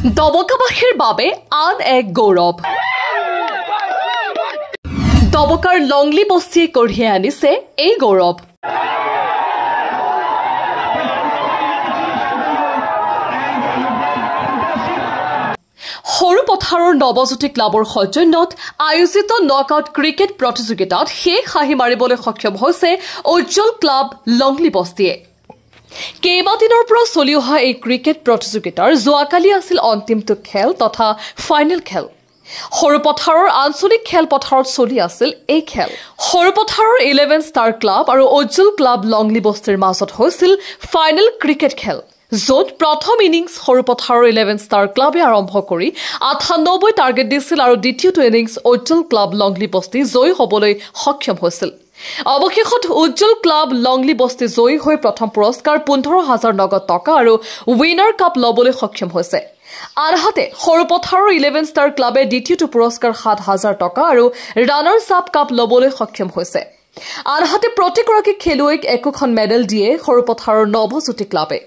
দবকাবাসীৰ বাবে আন এক গৌৰৱ দবকাৰ লংলি বস্তিয়ে কঢ়িয়াই আনিছে এই গৌৰৱ সৰুপথাৰৰ নৱজ্যোতি ক্লাবৰ সৌজন্যত আয়োজিত নকআউট ক্ৰিকেট প্ৰতিযোগিতাত শেষ হাঁহি মাৰিবলৈ সক্ষম হৈছে উজ্জ্বল ক্লাব লংলি বস্তিয়ে কেইবাদিনৰ পৰা চলি অহা এই ক্ৰিকেট প্ৰতিযোগিতাৰ যোৱাকালি আছিল অন্তিমটো খেল তথা ফাইনেল খেল সৰুপথাৰৰ আঞ্চলিক খেলপথাৰত চলি আছিল এই খেল সৰুপথাৰৰ 11 ষ্টাৰ ক্লাব আৰু উজ্জ্বল ক্লাব লংলি বস্তিৰ মাজত হৈছিল ফাইনেল ক্ৰিকেট খেল য'ত প্ৰথম ইনিংছ সৰুপথাৰৰ 11 ষ্টাৰ ক্লাবে আৰম্ভ কৰি 98 টাৰ্গেট দিছিল আৰু দ্বিতীয়টো ইনিংছ উজ্জ্বল ক্লাব লংলি বস্তি জয়ী হ'বলৈ সক্ষম হৈছিল অৱশেষত উজ্জ্বল ক্লাব লংলি বস্তি জয়ী হৈ প্ৰথম পুৰস্কাৰ 15000 নগদ টকা আৰু উইনাৰ কাপ ল'বলৈ সক্ষম হৈছে আনহাতে সৰুপথাৰৰ 11 ষ্টাৰ ক্লাবে দ্বিতীয়টো পুৰস্কাৰ 7000 টকা আৰু ৰানাৰ্ছ আপ কাপ ল'বলৈ সক্ষম হৈছে আনহাতে প্ৰতিগৰাকী খেলুৱৈক একোখন মেডেল দিয়ে সৰুপথাৰৰ নৱজ্যোতি ক্লাবে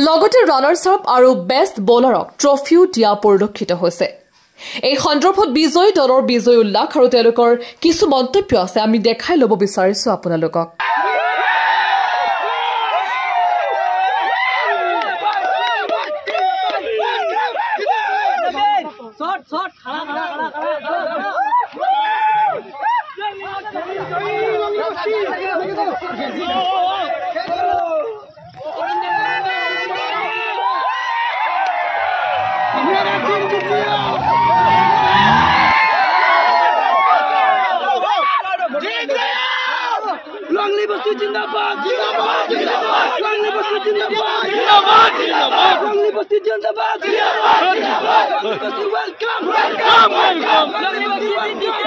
লগতে ৰানাৰ্ছ আপ আৰু বেষ্ট বলাৰক ট্ৰফিও দিয়া পৰিলক্ষিত হৈছে এই সন্দৰ্ভত বিজয়ী দলৰ বিজয় উল্লাস আৰু তেওঁলোকৰ কিছু মন্তব্য আছে আমি দেখাই ল'ব বিচাৰিছো আপোনালোকক Longli Basti Jindabad! Jindabad! Jindabad! Longli Basti Jindabad! Jindabad! Jindabad! Longli Basti Jindabad! Jindabad! Jindabad! Longli Basti welcome! Welcome! Welcome! Longli Basti welcome!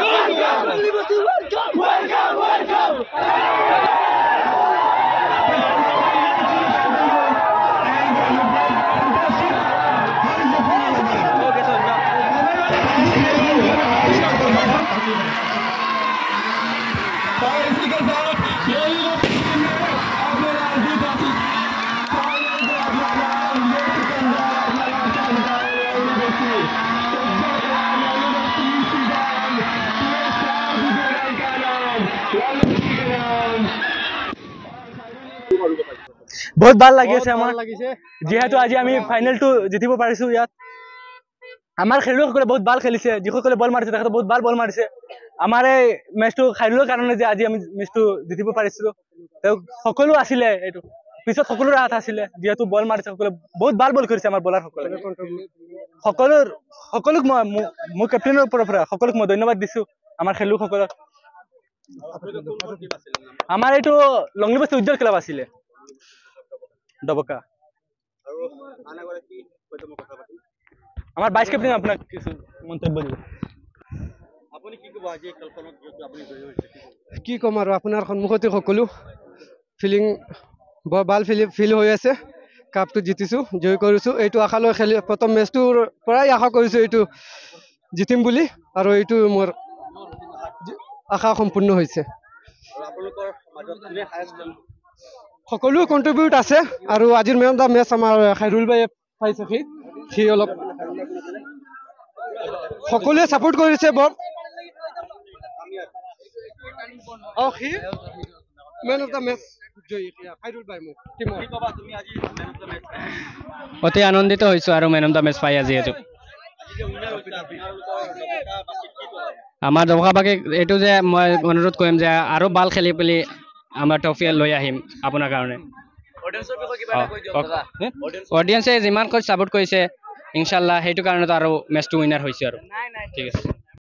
Welcome! Longli Basti welcome! Welcome! Welcome! बहुत ভাল লাগিছে আমাৰ যেহেতু আজি আমি ফাইনেলটো জিতিব পাৰিছো ইয়াত আমাৰ খেলুৱৈসকলে বহুত ভাল খেলিছে যিসকলে বল মাৰিছে তাতে বহুত ভাল বল মাৰিছে আমাৰ এই মেচটো খাইলৰ কাৰণে যে আজি আমি মেচটো জিতিব পাৰিছিলো সকলো আছিল এইটো পিছত সকলো ৰাত আছিল যেহেতু বল মাৰিছে সকলো বহুত ভাল বল কৰিছে আমাৰ বলাৰ সকলোক মই কেপ্টেইনৰ পৰা সকলোক মই ধন্যবাদ দিছো আমাৰ খেলুৱৈসকলক আমাৰ এইটো লংলি বস্তি উজ্জ্বল ক্লাব আছিল দবকা আৰু আনাগৰে কি কইতো মই কথা পাতিম আমাৰ ভাইস ক্যাপ্টেন আপোনাক কিছু মন্তব্য দিব আপুনি কি কব আজি খেলখনত যেটো আপুনি জয় হৈছে কি কম আৰু আপোনাৰ সন্মুখতে সকলো ফিলিং ভাল ফিল হৈ আছে কাপটো জিতিছো জয় কৰিছো এইটো আশা লৈ খেলি প্ৰথম মেচটোৰ পৰাই আশা কৰিছো এইটো জিতিম বুলি আৰু এইটো মোৰ আশা সম্পূৰ্ণ হৈছে আৰু আপোনালোকৰ মাজত কোনে হাইয়েষ্ট সকলো কন্ট্ৰিবিউট আছে আৰু আজিৰ মেন অফ দা মেচ আমাৰ খাইৰুল ভাই পাইছে সি অলপ সকলোৱে সাপোৰ্ট কৰিছে বৰ সি মেন অফ দা মেচ জয়ী খাইৰুল ভাই মোক কি কবা তুমি আজি মেন অফ দা মেচ অতি আনন্দিত হৈছো আৰু মেন অফ দা মেচ পাই আজি এটো আমাৰ দবকাবাকে এইটো যে মই অনুৰোধ কৰিম যে আৰু ভাল খেলি পেলি আমাৰ ট্ৰফি লৈ আহিম আপোনাৰ কাৰণে অডিয়েন্সে যিমান কৈ সাপোৰ্ট কৰিছে ইনশাআল্লাহ সেইটো কাৰণত আৰু মেচটো উইনাৰ হৈছে আৰু ঠিক আছে